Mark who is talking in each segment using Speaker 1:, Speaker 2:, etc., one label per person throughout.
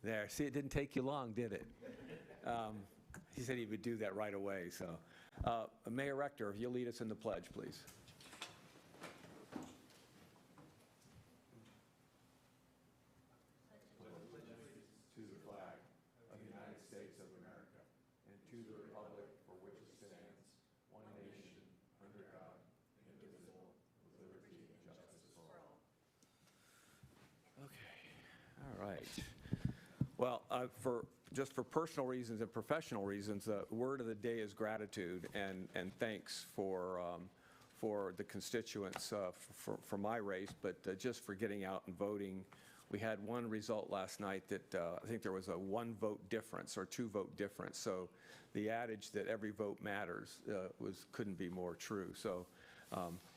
Speaker 1: There, see, it didn't take you long, did it? He said he would do that right away, so. Mayor Rector, if you'll lead us in the pledge, please. To the flag of the United States of America and to the republic for which it stands, one nation, under God, indivisible, with liberty and justice for all. Okay, all right. Well, just for personal reasons and professional reasons, the word of the day is gratitude and thanks for the constituents for my race, but just for getting out and voting. We had one result last night that I think there was a 1 vote difference or 2 vote difference. So the adage that every vote matters couldn't be more true. So,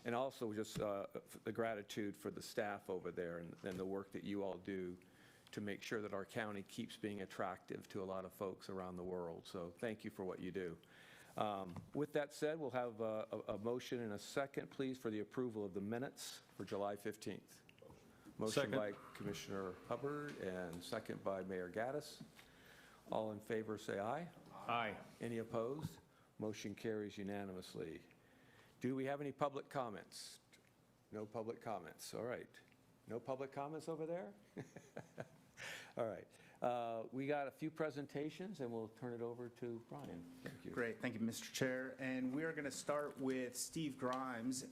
Speaker 1: and also just the gratitude for the staff over there and the work that you all do to make sure that our county keeps being attractive to a lot of folks around the world. So thank you for what you do. With that said, we'll have a motion and a second, please, for the approval of the minutes for July 15th. Motion
Speaker 2: Second.
Speaker 1: by Commissioner Hubbard and second by Mayor Gaddis. All in favor say aye.
Speaker 2: Aye.
Speaker 1: Any opposed? Motion carries unanimously. Do we have any public comments? No public comments. All right. No public comments over there? All right. We got a few presentations, and we'll turn it over to Brian. Thank you.
Speaker 3: Great. Thank you, Mr. Chair. And we are going to start with Steve Grimes,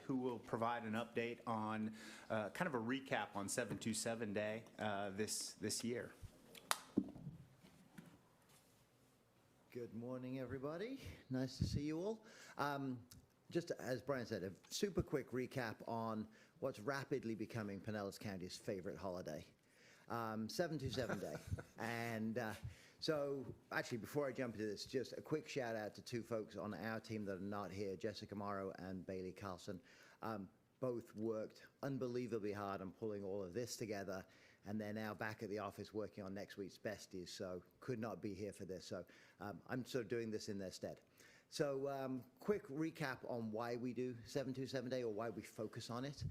Speaker 3: who will provide an update on kind of a recap on 727 Day this year.
Speaker 4: Good morning, everybody. Nice to see you all. Just as Brian said, a super quick recap on what's rapidly becoming Pinellas County's favorite holiday, 727 Day. And so actually, before I jump into this, just a quick shout out to 2 folks on our team that are not here, Jessica Morrow and Bailey Carlson. Both worked unbelievably hard on pulling all of this together, and they're now back at the office working on next week's besties, so could not be here for this. So I'm sort of doing this in their stead. So quick recap on why we do 727 Day, or why we focus on it.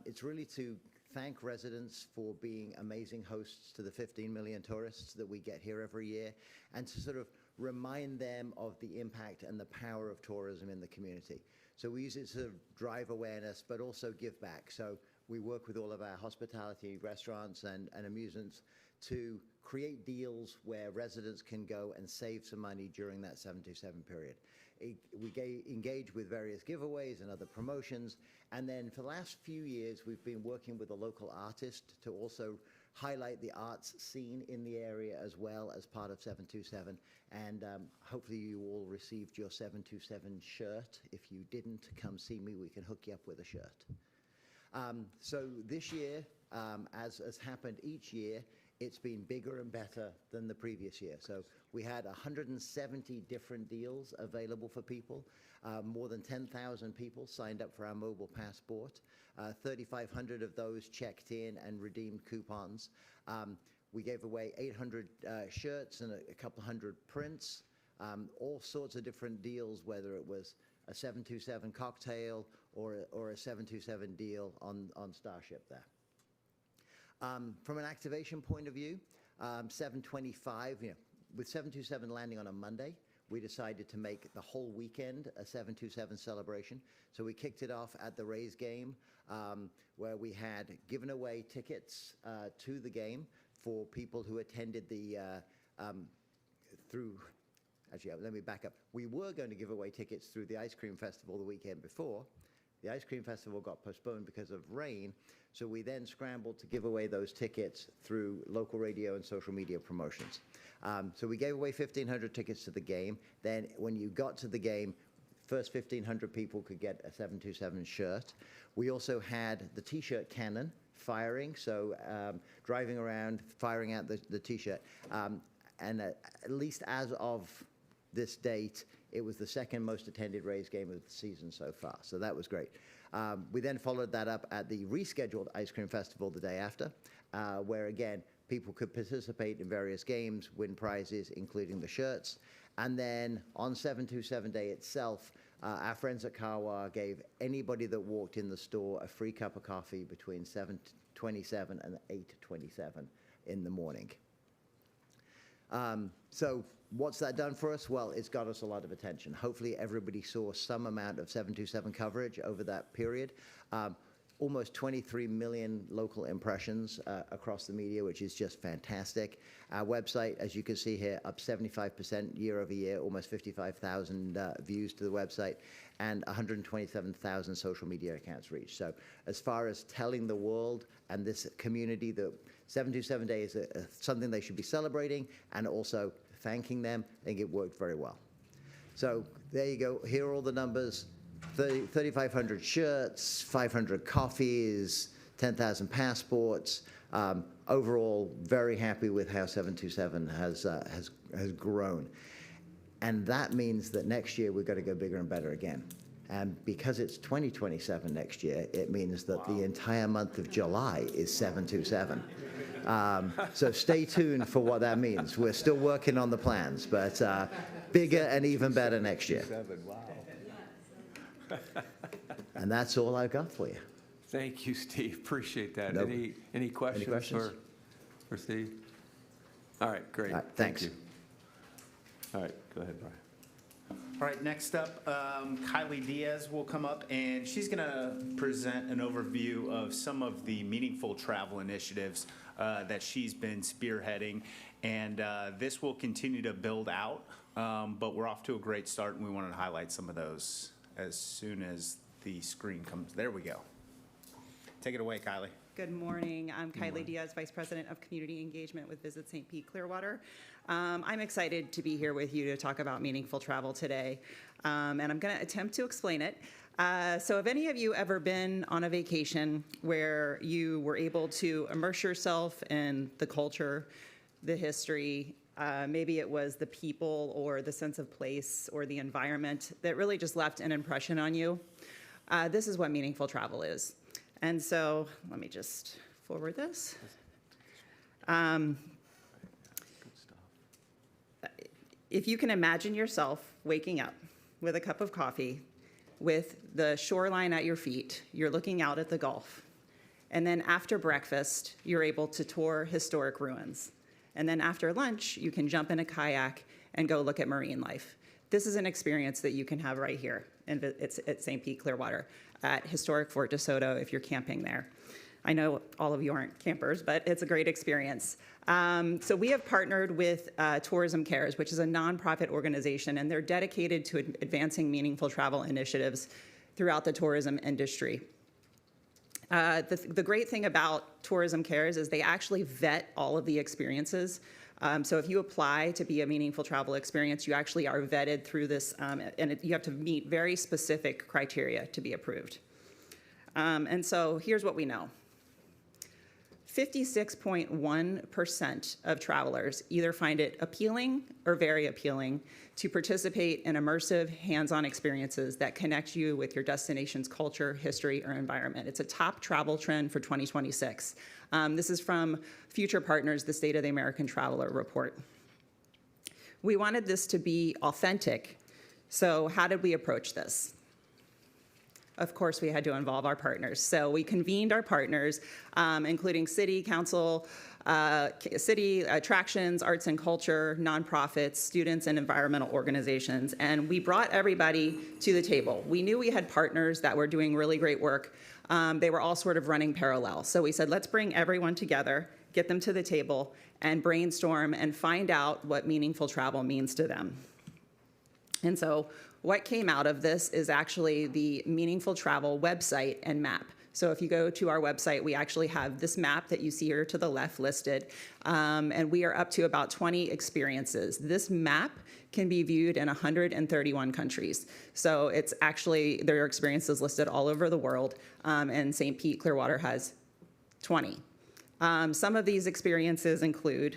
Speaker 4: It's really to thank residents for being amazing hosts to the 15 million tourists that we get here every year, and to sort of remind them of the impact and the power of tourism in the community. So we use it to sort of drive awareness, but also give back. So we work with all of our hospitality restaurants and amusements to create deals where residents can go and save some money during that 727 period. We engage with various giveaways and other promotions, and then for the last few years we've been working with a local artist to also highlight the arts scene in the area as well as part of 727, and hopefully you all received your 727 shirt. If you didn't, come see me, we can hook you up with a shirt. So this year, as has happened each year, it's been bigger and better than the previous year. So we had 170 different deals available for people. More than 10,000 people signed up for our mobile passport. 3,500 of those checked in and redeemed coupons. We gave away 800 shirts and a couple hundred prints. All sorts of different deals, whether it was a 727 cocktail or a 727 deal on Starship there. From an activation point of view, 725, with 727 landing on a Monday, we decided to make the whole weekend a 727 celebration. So we kicked it off at the Rays game, where we had given away tickets to the game for people who attended the Actually, let me back up. We were going to give away tickets through the Ice Cream Festival the weekend before. The Ice Cream Festival got postponed because of rain, so we then scrambled to give away those tickets through local radio and social media promotions. So we gave away 1,500 tickets to the game. Then when you got to the game, first 1,500 people could get a 727 shirt. We also had the T-shirt cannon firing, so driving around, firing out the T-shirt. And at least as of this date, it was the second most attended Rays game of the season so far, so that was great. We then followed that up at the rescheduled Ice Cream Festival the day after, where again, people could participate in various games, win prizes, including the shirts. And then on 727 Day itself, our friends at Kawa gave anybody that walked in the store a free cup of coffee between 7:27 and 8:27 in the morning. So what's that done for us? Well, it's got us a lot of attention. Hopefully everybody saw some amount of 727 coverage over that period. Almost 23 million local impressions across the media, which is just fantastic. Our website, as you can see here, up 75% year over year, almost 55,000 views to the website, and 127,000 social media accounts reached. So as far as telling the world and this community that 727 Day is something they should be celebrating, and also thanking them, I think it worked very well. So there you go. Here are all the numbers. 3,500 shirts, 500 coffees, 10,000 passports. Overall, very happy with how 727 has grown. And that means that next year we've got to go bigger and better again. And because it's 2027 next year, it means that the entire month of July is 727. So stay tuned for what that means. We're still working on the plans, but bigger and even better next year.
Speaker 1: Wow.
Speaker 4: And that's all I've got for you.
Speaker 1: Thank you, Steve. Appreciate that.
Speaker 4: Nope.
Speaker 1: Any questions,
Speaker 4: questions?
Speaker 1: for Steve? All right, great.
Speaker 4: All right,
Speaker 1: Thank
Speaker 4: thanks.
Speaker 1: you. All right, go ahead, Brian.
Speaker 3: All right, next up, Kylie Diaz will come up, and she's going to present an overview of some of the meaningful travel initiatives that she's been spearheading. And this will continue to build out, but we're off to a great start, and we wanted to highlight some of those as soon as the screen comes. There we go. Take it away, Kylie.
Speaker 2: Good morning. I'm Kylie Diaz, Vice President of Community Engagement with Visit St. Pete Clearwater. I'm excited to be here with you to talk about meaningful travel today, and I'm going to attempt to explain it. So have any of you ever been on a vacation where you were able to immerse yourself in the culture, the history, maybe it was the people or the sense of place or the environment that really just left an impression on you? This is what meaningful travel is. And so let me just forward this. If you can imagine yourself waking up with a cup of coffee, with the shoreline at your feet, you're looking out at the Gulf. And then after breakfast, you're able to tour historic ruins. And then after lunch, you can jump in a kayak and go look at marine life. This is an experience that you can have right here. And it's at St. Pete Clearwater at historic Fort DeSoto if you're camping there. I know all of you aren't campers, but it's a great experience. So we have partnered with Tourism Cares, which is a nonprofit organization, and they're dedicated to advancing meaningful travel initiatives throughout the tourism industry. The great thing about Tourism Cares is they actually vet all of the experiences. So if you apply to be a meaningful travel experience, you actually are vetted through this, and you have to meet very specific criteria to be approved. And so here's what we know. 56.1% of travelers either find it appealing or very appealing to participate in immersive, hands-on experiences that connect you with your destination's culture, history, or environment. It's a top travel trend for 2026. This is from Future Partners, the State of the American Traveler report. We wanted this to be authentic, so how did we approach this? Of course, we had to involve our partners. So we convened our partners, including city council, city attractions, arts and culture, nonprofits, students, and environmental organizations. And we brought everybody to the table. We knew we had partners that were doing really great work. They were all sort of running parallel. So we said, let's bring everyone together, get them to the table, and brainstorm and find out what meaningful travel means to them. And so what came out of this is actually the Meaningful Travel website and map. So if you go to our website, we actually have this map that you see here to the left listed, and we are up to about 20 experiences. This map can be viewed in 131 countries. So it's actually, there are experiences listed all over the world, and St. Pete Clearwater has 20. Some of these experiences include,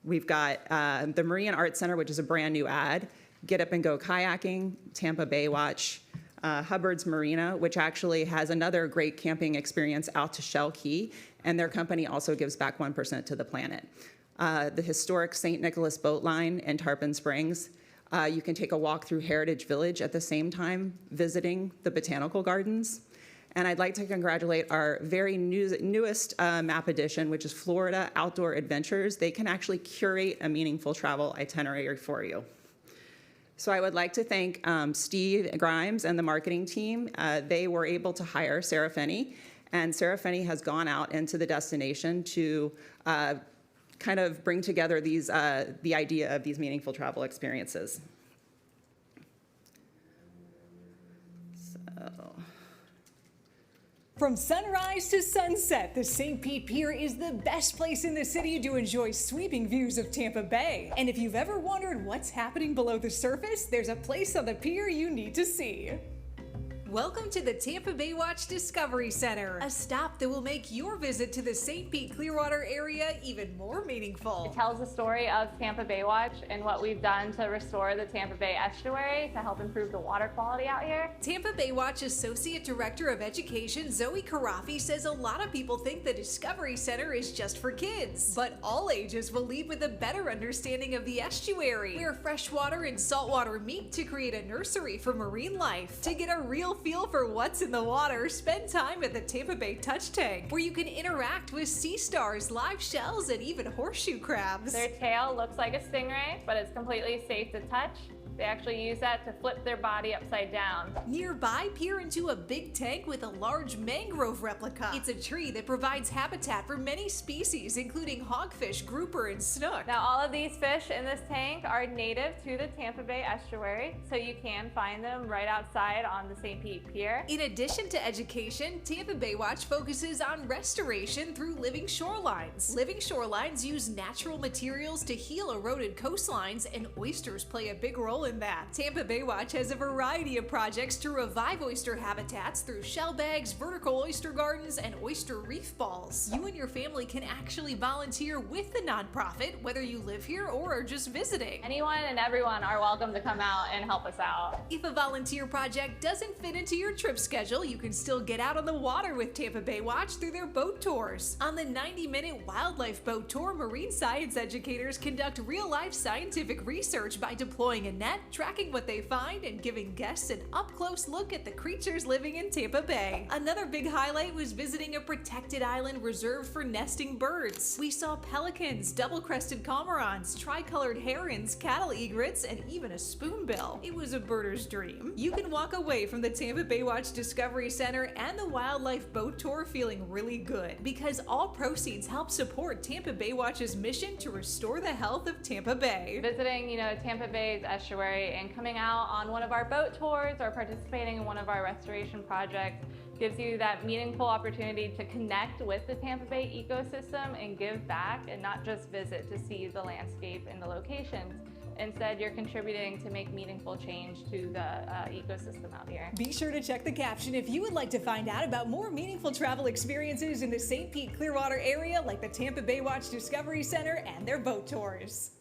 Speaker 2: we've got the Marine Arts Center, which is a brand new ad, Get Up and Go Kayaking, Tampa Bay Watch, Hubbard's Marina, which actually has another great camping experience out to Shell Key, and their company also gives back 1% to the planet. The historic St. Nicholas Boat Line in Tarpon Springs. You can take a walk through Heritage Village at the same time visiting the botanical gardens. And I'd like to congratulate our very newest map addition, which is Florida Outdoor Adventures. They can actually curate a meaningful travel itinerary for you. So I would like to thank Steve Grimes and the marketing team. They were able to hire Sarah Finney, and Sarah Finney has gone out into the destination to kind of bring together the idea of these meaningful travel experiences.
Speaker 5: From sunrise to sunset, the St. Pete Pier is the best place in the city to enjoy sweeping views of Tampa Bay. And if you've ever wondered what's happening below the surface, there's a place on the pier you need to see. Welcome to the Tampa Baywatch Discovery Center, a stop that will make your visit to the St. Pete Clearwater area even more meaningful.
Speaker 6: It tells the story of Tampa Baywatch and what we've done to restore the Tampa Bay estuary to help improve the water quality out here.
Speaker 5: Tampa Baywatch Associate Director of Education Zoe Karafi says a lot of people think the Discovery Center is just for kids, but all ages will leave with a better understanding of the estuary, where freshwater and saltwater meet to create a nursery for marine life. To get a real feel for what's in the water, spend time at the Tampa Bay Touch Tank, where you can interact with sea stars, live shells, and even horseshoe crabs.
Speaker 6: Their tail looks like a stingray, but it's completely safe to touch. They actually use that to flip their body upside down.
Speaker 5: Nearby, peer into a big tank with a large mangrove replica. It's a tree that provides habitat for many species, including hogfish, grouper, and snook.
Speaker 6: Now, all of these fish in this tank are native to the Tampa Bay estuary, so you can find them right outside on the St. Pete Pier.
Speaker 5: In addition to education, Tampa Baywatch focuses on restoration through living shorelines. Living shorelines use natural materials to heal eroded coastlines, and oysters play a big role in that. Tampa Baywatch has a variety of projects to revive oyster habitats through shell bags, vertical oyster gardens, and oyster reef balls. You and your family can actually volunteer with the nonprofit, whether you live here or are just visiting.
Speaker 6: Anyone and everyone are welcome to come out and help us out.
Speaker 5: If a volunteer project doesn't fit into your trip schedule, you can still get out on the water with Tampa Baywatch through their boat tours. On the 90-minute wildlife boat tour, marine science educators conduct real-life scientific research by deploying a net, tracking what they find, and giving guests an up-close look at the creatures living in Tampa Bay. Another big highlight was visiting a protected island reserved for nesting birds. We saw pelicans, double-crested cormorants, tricolored herons, cattle egrets, and even a spoonbill. It was a birder's dream. You can walk away from the Tampa Baywatch Discovery Center and the wildlife boat tour feeling really good, because all proceeds help support Tampa Baywatch's mission to restore the health of Tampa Bay.
Speaker 6: Visiting, Tampa Bay's estuary and coming out on one of our boat tours or participating in one of our restoration projects gives you that meaningful opportunity to connect with the Tampa Bay ecosystem and give back, and not just visit to see the landscape and the locations. Instead, you're contributing to make meaningful change to the ecosystem out here.
Speaker 5: Be sure to check the caption if you would like to find out about more meaningful travel experiences in the St. Pete Clearwater area, like the Tampa Baywatch Discovery Center and their boat tours.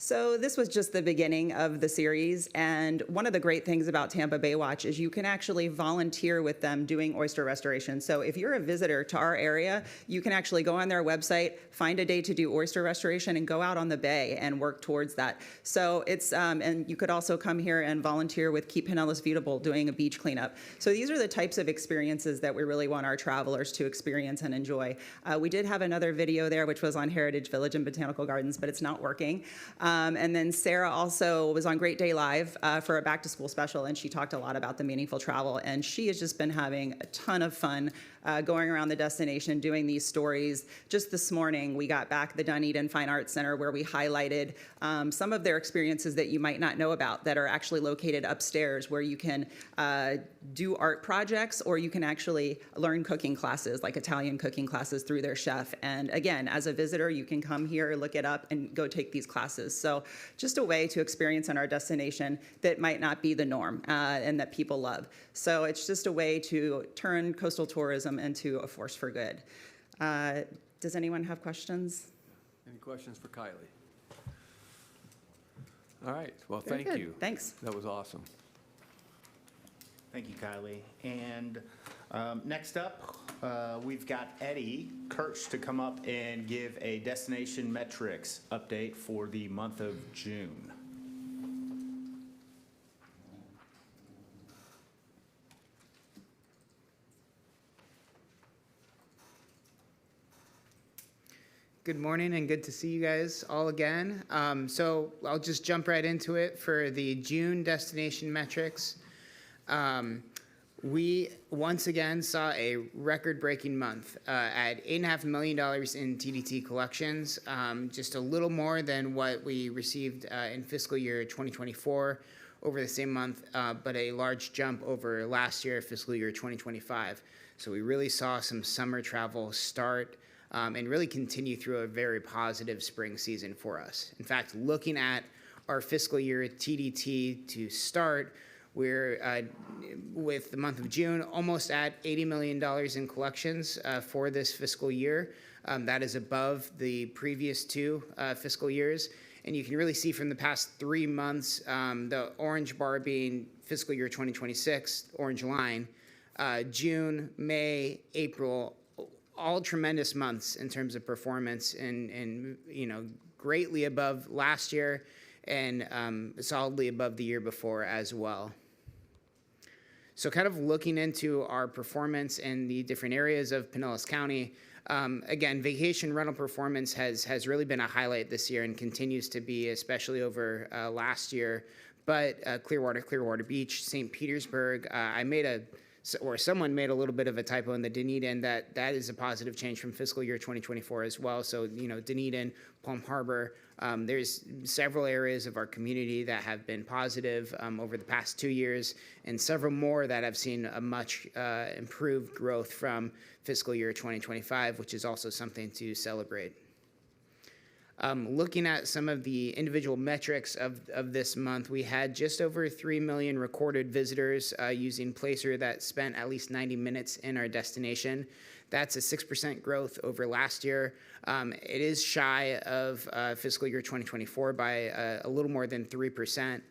Speaker 2: So this was just the beginning of the series, and one of the great things about Tampa Baywatch is you can actually volunteer with them doing oyster restoration. So if you're a visitor to our area, you can actually go on their website, find a day to do oyster restoration, and go out on the bay and work towards that. So it's, and you could also come here and volunteer with Keep Pinellas Beautiful doing a beach cleanup. So these are the types of experiences that we really want our travelers to experience and enjoy. We did have another video there, which was on Heritage Village and Botanical Gardens, but it's not working. And then Sarah also was on Great Day Live for a back to school special, and she talked a lot about the meaningful travel, and she has just been having a ton of fun going around the destination doing these stories. Just this morning, we got back the Dunedin Fine Arts Center, where we highlighted some of their experiences that you might not know about that are actually located upstairs, where you can do art projects, or you can actually learn cooking classes, like Italian cooking classes through their chef. And again, as a visitor, you can come here, look it up, and go take these classes. So just a way to experience in our destination that might not be the norm and that people love. So it's just a way to turn coastal tourism into a force for good. Does anyone have questions?
Speaker 1: Any questions for Kylie? All right, well,
Speaker 2: Very
Speaker 1: thank
Speaker 2: good.
Speaker 1: you.
Speaker 2: Thanks.
Speaker 1: That was awesome.
Speaker 3: Thank you, Kylie. And next up, we've got Eddie Kirch to come up and give a destination metrics update for the month of June.
Speaker 7: Good morning and good to see you guys all again. So I'll just jump right into it for the June destination metrics. We once again saw a record-breaking month at $8.5 million in TDT collections, just a little more than what we received in fiscal year 2024 over the same month, but a large jump over last year, fiscal year 2025. So we really saw some summer travel start and really continue through a very positive spring season for us. In fact, looking at our fiscal year TDT to start, we're, with the month of June, almost at $80 million in collections for this fiscal year. That is above the previous two fiscal years. And you can really see from the past 3 months, the orange bar being fiscal year 2026, orange line, June, May, April, all tremendous months in terms of performance and greatly above last year and solidly above the year before as well. So kind of looking into our performance in the different areas of Pinellas County, again, vacation rental performance has really been a highlight this year and continues to be, especially over last year. But Clearwater Beach, St. Petersburg, someone made a little bit of a typo in the Dunedin. That is a positive change from fiscal year 2024 as well. So, Dunedin, Palm Harbor, there's several areas of our community that have been positive over the past 2 years, and several more that have seen a much improved growth from fiscal year 2025, which is also something to celebrate. Looking at some of the individual metrics of this month, we had just over 3 million recorded visitors using Placer that spent at least 90 minutes in our destination. That's a 6% growth over last year. It is shy of fiscal year 2024 by a little more than 3%.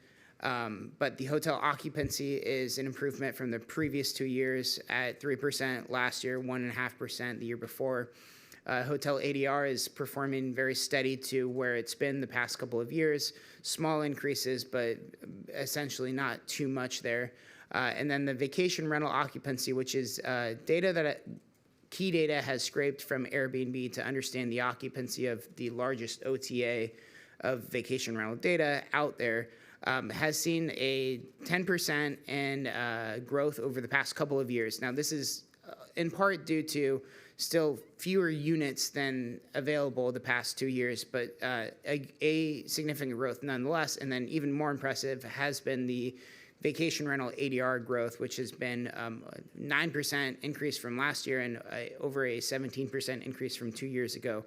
Speaker 7: But the hotel occupancy is an improvement from the previous 2 years at 3% last year, 1.5% the year before. Hotel ADR is performing very steady to where it's been the past couple of years. Small increases, but essentially not too much there. And then the vacation rental occupancy, which is key data has scraped from Airbnb to understand the occupancy of the largest OTA of vacation rental data out there, has seen a 10% in growth over the past couple of years. Now, this is in part due to still fewer units than available the past 2 years, but a significant growth nonetheless. And then even more impressive has been the vacation rental ADR growth, which has been 9% increase from last year and over a 17% increase from 2 years ago,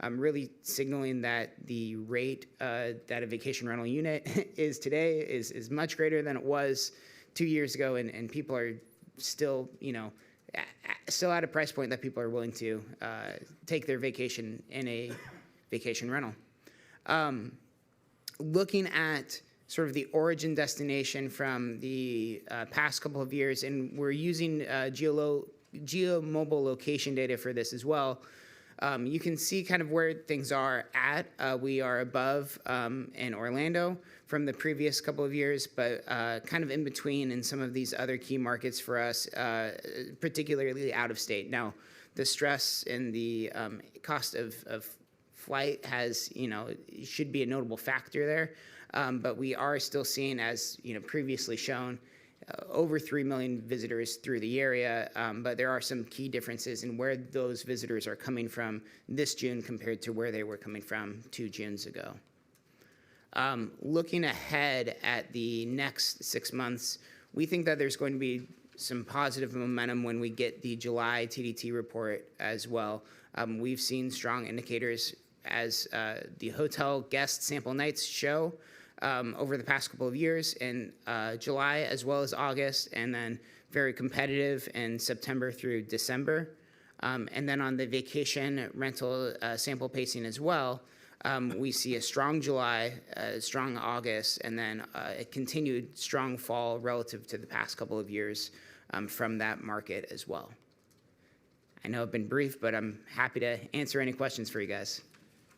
Speaker 7: really signaling that the rate that a vacation rental unit is today is much greater than it was 2 years ago, and people are still, still at a price point that people are willing to take their vacation in a vacation rental. Looking at sort of the origin destination from the past couple of years, and we're using GeoMobile location data for this as well. You can see kind of where things are at. We are above in Orlando from the previous couple of years, but kind of in between in some of these other key markets for us, particularly out of state. Now, the stress and the cost of flight should be a notable factor there. But we are still seeing, as previously shown, over 3 million visitors through the area. But there are some key differences in where those visitors are coming from this June compared to where they were coming from 2 Junes ago. Looking ahead at the next 6 months, we think that there's going to be some positive momentum when we get the July TDT report as well. We've seen strong indicators as the hotel guest sample nights show over the past couple of years in July as well as August, and then very competitive in September through December. And then on the vacation rental sample pacing as well, we see a strong July, strong August, and then a continued strong fall relative to the past couple of years from that market as well. I know I've been brief, but I'm happy to answer any questions for you guys.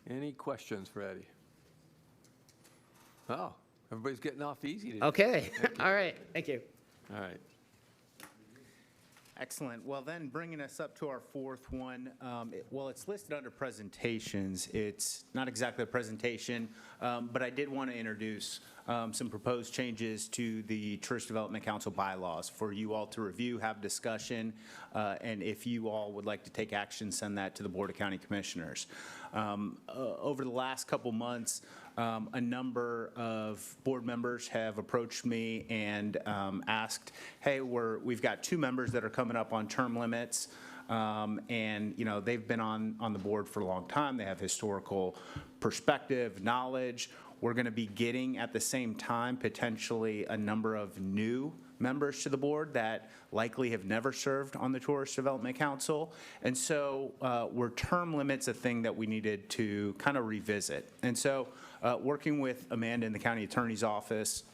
Speaker 1: Any questions for Eddie? Oh, everybody's getting off easy today.
Speaker 7: Okay, all right, thank you.
Speaker 1: All right.
Speaker 3: Excellent. Well, then bringing us up to our fourth one, well, it's listed under presentations. It's not exactly a presentation, but I did want to introduce some proposed changes to the Tourist Development Council bylaws for you all to review, have discussion, and if you all would like to take action, send that to the Board of County Commissioners. Over the last couple months, a number of board members have approached me and asked, hey, we've got 2 members that are coming up on term limits, and they've been on the board for a long time. They have historical perspective, knowledge. We're going to be getting at the same time potentially a number of new members to the board that likely have never served on the Tourist Development Council. And so were term limits a thing that we needed to kind of revisit? And so working with Amanda in the county attorney's office,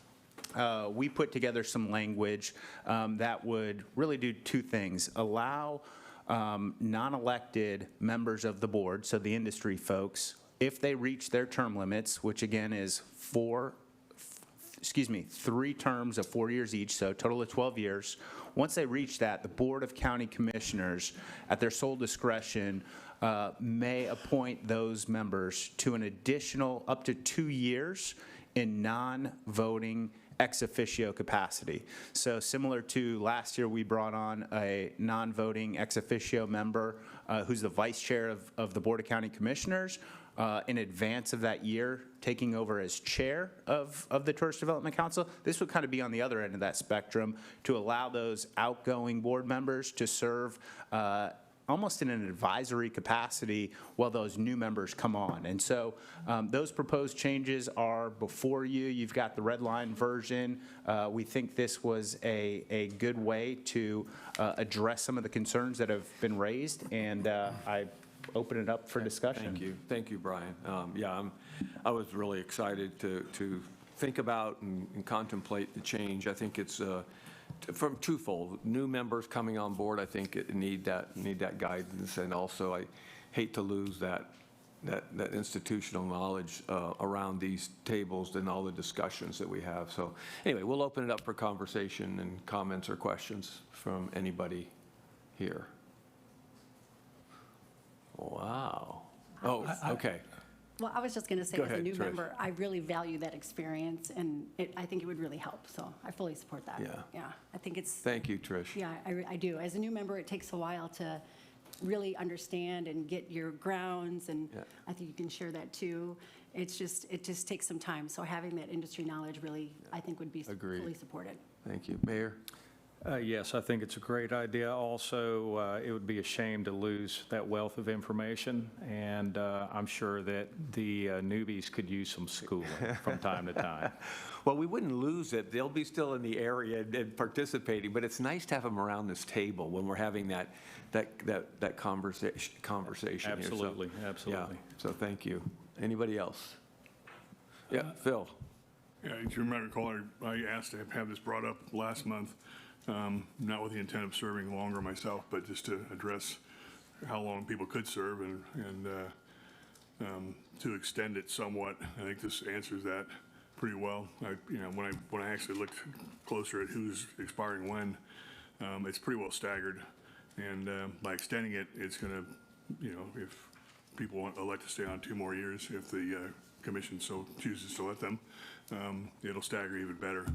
Speaker 3: we put together some language that would really do 2 things. Allow non-elected members of the board, so the industry folks, if they reach their term limits, which again is 3 terms of 4 years each, so a total of 12 years. Once they reach that, the Board of County Commissioners, at their sole discretion, may appoint those members to an additional up to 2 years in non-voting ex officio capacity. So similar to last year, we brought on a non-voting ex officio member who's the vice chair of the Board of County Commissioners. In advance of that year, taking over as chair of the Tourist Development Council. This would kind of be on the other end of that spectrum to allow those outgoing board members to serve almost in an advisory capacity while those new members come on. And so those proposed changes are before you. You've got the red line version. We think this was a good way to address some of the concerns that have been raised, and I open it up for discussion.
Speaker 1: Thank you, Brian. I was really excited to think about and contemplate the change. I think it's from twofold. New members coming on board, I think need that guidance, and also I hate to lose that institutional knowledge around these tables and all the discussions that we have. So anyway, we'll open it up for conversation and comments or questions from anybody here. Wow. Oh, okay.
Speaker 8: Well, I was just going to say,
Speaker 1: Go
Speaker 8: as
Speaker 1: ahead,
Speaker 8: a new
Speaker 1: Trish.
Speaker 8: member, I really value that experience, and I think it would really help. So I fully support that.
Speaker 1: Yeah.
Speaker 8: I think it's.
Speaker 1: Thank you, Trish.
Speaker 8: Yeah, I do. As a new member, it takes a while to really understand and get your grounds, and
Speaker 1: Yeah.
Speaker 8: I think you can share that too. It just takes some time. So having that industry knowledge really, I think, would be
Speaker 1: Agreed.
Speaker 8: fully supported.
Speaker 1: Thank you. Mayor?
Speaker 9: Yes, I think it's a great idea. Also, it would be a shame to lose that wealth of information, and I'm sure that the newbies could use some schooling from time to time.
Speaker 1: Well, we wouldn't lose it. They'll be still in the area and participating, but it's nice to have them around this table when we're having that conversation here. So,
Speaker 9: Absolutely,
Speaker 1: yeah,
Speaker 9: absolutely.
Speaker 1: so thank you. Anybody else? Yeah, Phil.
Speaker 10: Yeah, as you might recall, I asked to have this brought up last month, not with the intent of serving longer myself, but just to address how long people could serve and to extend it somewhat. I think this answers that pretty well. When I actually looked closer at who's expiring when, it's pretty well staggered. And by extending it, it's going to, if people elect to stay on 2 more years, if the commission so chooses to let them, it'll stagger even better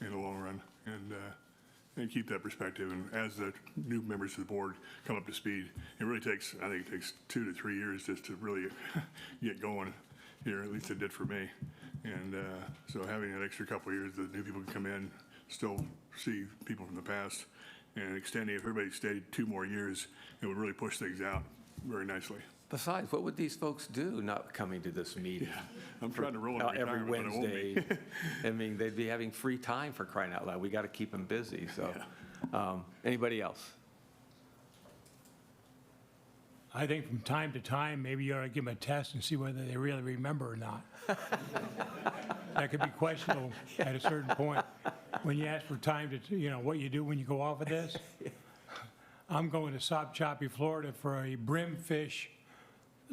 Speaker 10: in the long run, and keep that perspective. And as the new members of the board come up to speed, I think it takes 2 to 3 years just to really get going here. At least it did for me. And so having that extra couple of years, the new people can come in, still see people from the past, and extending, if everybody stayed 2 more years, it would really push things out very nicely.
Speaker 1: Besides, what would these folks do not coming to this meeting?
Speaker 10: I'm trying to roll in
Speaker 1: Every
Speaker 10: retirement, but I won't be.
Speaker 1: Wednesday. I mean, they'd be having free time, for crying out loud. We got to keep them busy, so. Anybody else?
Speaker 11: I think from time to time, maybe you ought to give them a test and see whether they really remember or not. That could be questionable at a certain point. When you ask for time to, what you do when you go off of this. I'm going to Sop Choppy, Florida for a brimfish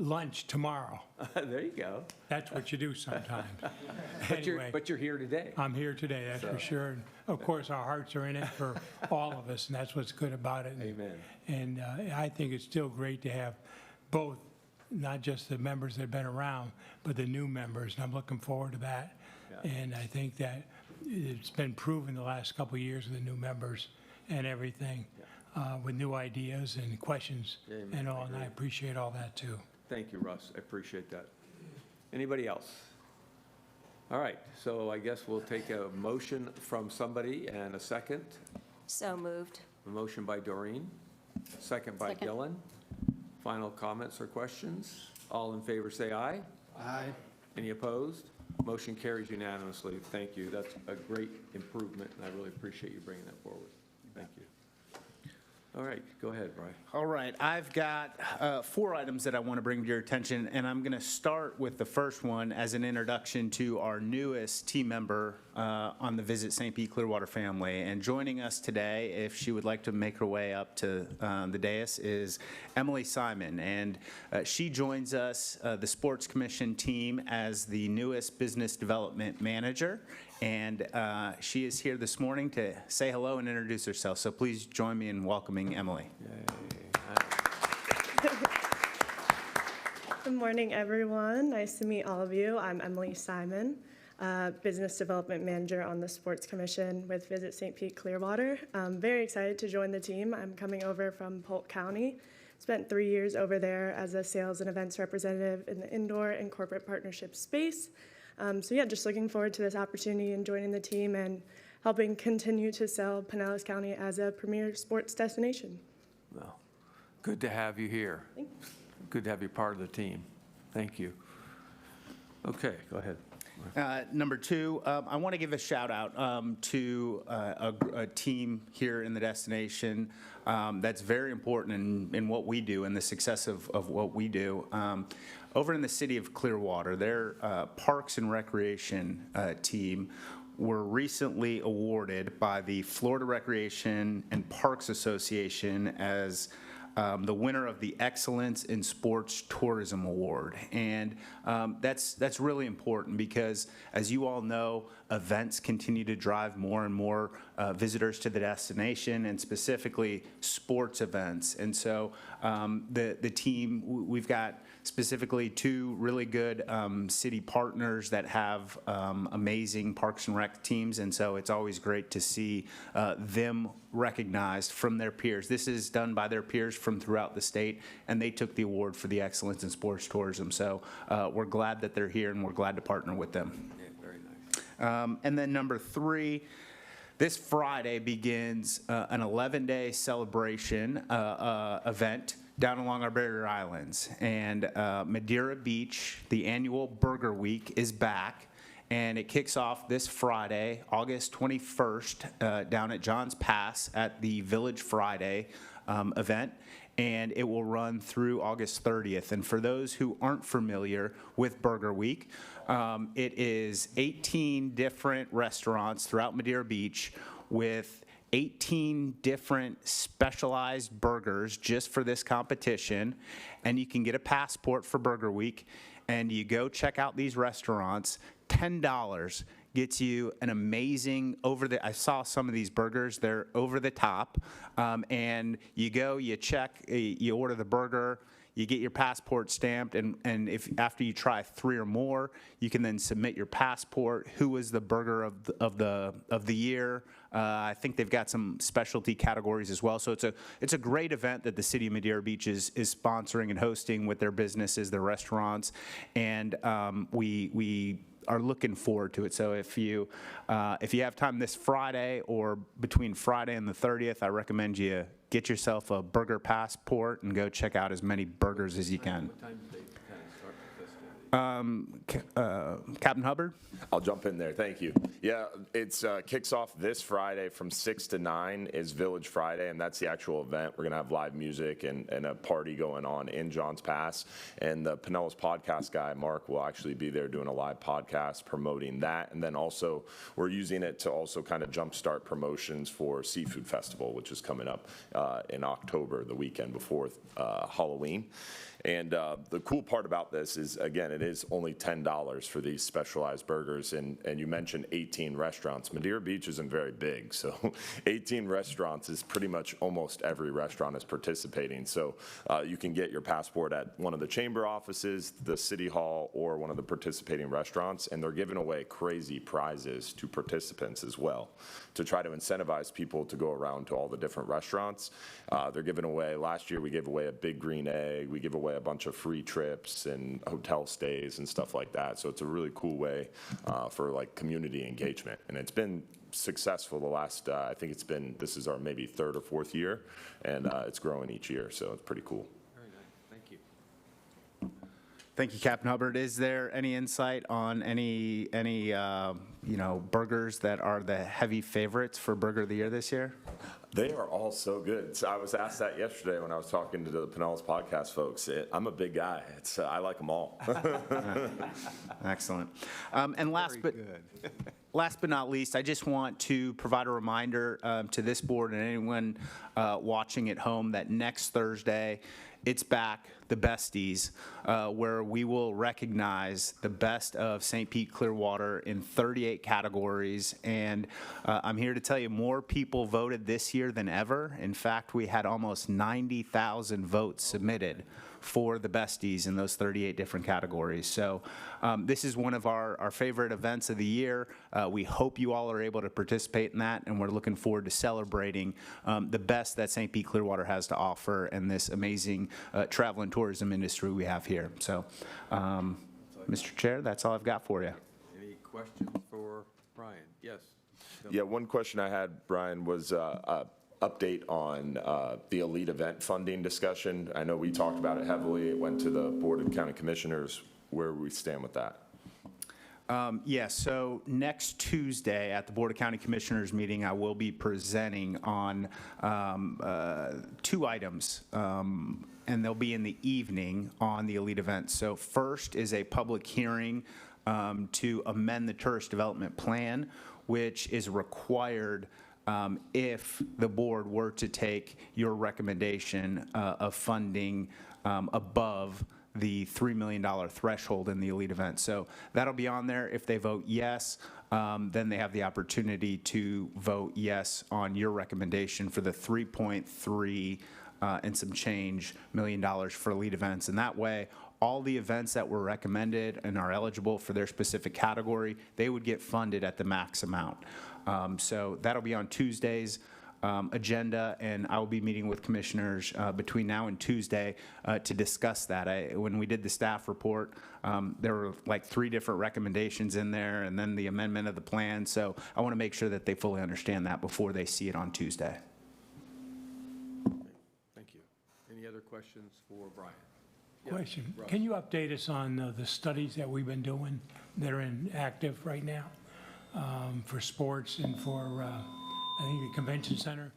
Speaker 11: lunch tomorrow.
Speaker 1: There you go.
Speaker 11: That's what you do sometimes.
Speaker 1: But
Speaker 11: Anyway,
Speaker 1: you're here today.
Speaker 11: I'm here today, that's for sure. And of course, our hearts are in it for all of us, and that's what's good about it.
Speaker 1: Amen.
Speaker 11: And I think it's still great to have both, not just the members that have been around, but the new members, and I'm looking forward to that.
Speaker 1: Yeah.
Speaker 11: And I think that it's been proven the last couple of years with the new members and everything, with new ideas and questions
Speaker 1: Amen.
Speaker 11: and all,
Speaker 1: I
Speaker 11: and I
Speaker 1: agree.
Speaker 11: appreciate all that too.
Speaker 1: Thank you, Russ. I appreciate that. Anybody else? All right, so I guess we'll take a motion from somebody and a second.
Speaker 12: So moved.
Speaker 1: A motion by Doreen, second by
Speaker 8: Second.
Speaker 1: Dylan. Final comments or questions? All in favor, say aye.
Speaker 4: Aye.
Speaker 1: Any opposed? Motion carries unanimously. Thank you. That's a great improvement, and I really appreciate you bringing that forward. Thank you. All right, go ahead, Brian.
Speaker 3: All right, I've got 4 items that I want to bring to your attention, and I'm going to start with the first one as an introduction to our newest team member on the Visit St. Pete Clearwater family. And joining us today, if she would like to make her way up to the dais, is Emily Simon. And she joins us, the Sports Commission team, as the newest business development manager. And she is here this morning to say hello and introduce herself. So please join me in welcoming Emily.
Speaker 13: Good morning, everyone. Nice to meet all of you. I'm Emily Simon, Business Development Manager on the Sports Commission with Visit St. Pete Clearwater. I'm very excited to join the team. I'm coming over from Polk County. Spent 3 years over there as a sales and events representative in the indoor and corporate partnership space. So yeah, just looking forward to this opportunity and joining the team and helping continue to sell Pinellas County as a premier sports destination.
Speaker 1: Well, good to have you here.
Speaker 13: Thanks.
Speaker 1: Good to have you part of the team. Thank you. Okay, go ahead.
Speaker 3: Number 2, I want to give a shout out to a team here in the destination that's very important in what we do and the success of what we do. Over in the city of Clearwater, their Parks and Recreation team were recently awarded by the Florida Recreation and Parks Association as the winner of the Excellence in Sports Tourism Award. And that's really important because, as you all know, events continue to drive more and more visitors to the destination, and specifically sports events. And so the team, we've got specifically 2 really good city partners that have amazing Parks and Rec teams, and so it's always great to see them recognized from their peers. This is done by their peers from throughout the state, and they took the award for the Excellence in Sports Tourism. So we're glad that they're here, and we're glad to partner with them.
Speaker 1: Yeah, very nice.
Speaker 3: And then number 3, this Friday begins an 11-day celebration event down along our barrier islands. And Madeira Beach, the annual Burger Week, is back. And it kicks off this Friday, August 21st, down at Johns Pass at the Village Friday event. And it will run through August 30th. And for those who aren't familiar with Burger Week, it is 18 different restaurants throughout Madeira Beach with 18 different specialized burgers just for this competition. And you can get a passport for Burger Week, and you go check out these restaurants. $10 gets you an amazing I saw some of these burgers, they're over the top. And you go, you check, you order the burger, you get your passport stamped, and if after you try 3 or more, you can then submit your passport. Who was the burger of the year? I think they've got some specialty categories as well. So it's a great event that the city of Madeira Beach is sponsoring and hosting with their businesses, their restaurants, and we are looking forward to it. So if you have time this Friday or between Friday and the 30th, I recommend you get yourself a burger passport and go check out as many burgers as you can.
Speaker 1: What time do they kind of start the festivities?
Speaker 3: Captain Hubbard?
Speaker 12: I'll jump in there. Thank you. Yeah, it's kicks off this Friday from 6 to 9 is Village Friday, and that's the actual event. We're going to have live music and a party going on in Johns Pass. And the Pinellas podcast guy, Mark, will actually be there doing a live podcast promoting that. And then also we're using it to also kind of jumpstart promotions for Seafood Festival, which is coming up in October, the weekend before Halloween. And the cool part about this is, again, it is only $10 for these specialized burgers. And you mentioned 18 restaurants. Madeira Beach isn't very big, so 18 restaurants is pretty much almost every restaurant is participating. So you can get your passport at one of the chamber offices, the city hall, or one of the participating restaurants. And they're giving away crazy prizes to participants as well to try to incentivize people to go around to all the different restaurants. They're giving away, last year we gave away a Big Green Egg. We give away a bunch of free trips and hotel stays and stuff like that. So it's a really cool way for like community engagement. And it's been successful the last, I think this is our maybe third or fourth year, and it's growing each year. So it's pretty cool.
Speaker 1: Very nice. Thank you.
Speaker 3: Thank you, Captain Hubbard. Is there any insight on any burgers that are the heavy favorites for Burger of the Year this year?
Speaker 12: They are all so good. So I was asked that yesterday when I was talking to the Pinellas podcast folks. I'm a big guy. I like them all.
Speaker 3: Excellent. And last but not least, I just want to provide a reminder to this board and anyone watching at home that next Thursday, it's back, the Besties, where we will recognize the best of St. Pete Clearwater in 38 categories. And I'm here to tell you, more people voted this year than ever. In fact, we had almost 90,000 votes submitted for the Besties in those 38 different categories. So this is one of our favorite events of the year. We hope you all are able to participate in that, and we're looking forward to celebrating the best that St. Pete Clearwater has to offer and this amazing travel and tourism industry we have here. So, Mr. Chair, that's all I've got for you.
Speaker 1: Any questions for Brian? Yes.
Speaker 12: Yeah, one question I had, Brian, was update on the elite event funding discussion. I know we talked about it heavily. It went to the Board of County Commissioners. Where we stand with that?
Speaker 3: Yes, so next Tuesday at the Board of County Commissioners meeting, I will be presenting on 2 items, and they'll be in the evening on the elite events. So first is a public hearing to amend the tourist development plan, which is required if the board were to take your recommendation of funding above the $3 million threshold in the elite event. So that'll be on there. If they vote yes, then they have the opportunity to vote yes on your recommendation for the 3.3 and some change $1 million for elite events. And that way, all the events that were recommended and are eligible for their specific category, they would get funded at the max amount. So that'll be on Tuesday's agenda, and I will be meeting with commissioners between now and Tuesday to discuss that. When we did the staff report, there were like 3 different recommendations in there, and then the amendment of the plan. So I want to make sure that they fully understand that before they see it on Tuesday.
Speaker 1: Thank you. Any other questions for Brian?
Speaker 11: Question, can you update us on the studies that we've been doing that are active right now for sports and for, I think, the convention center?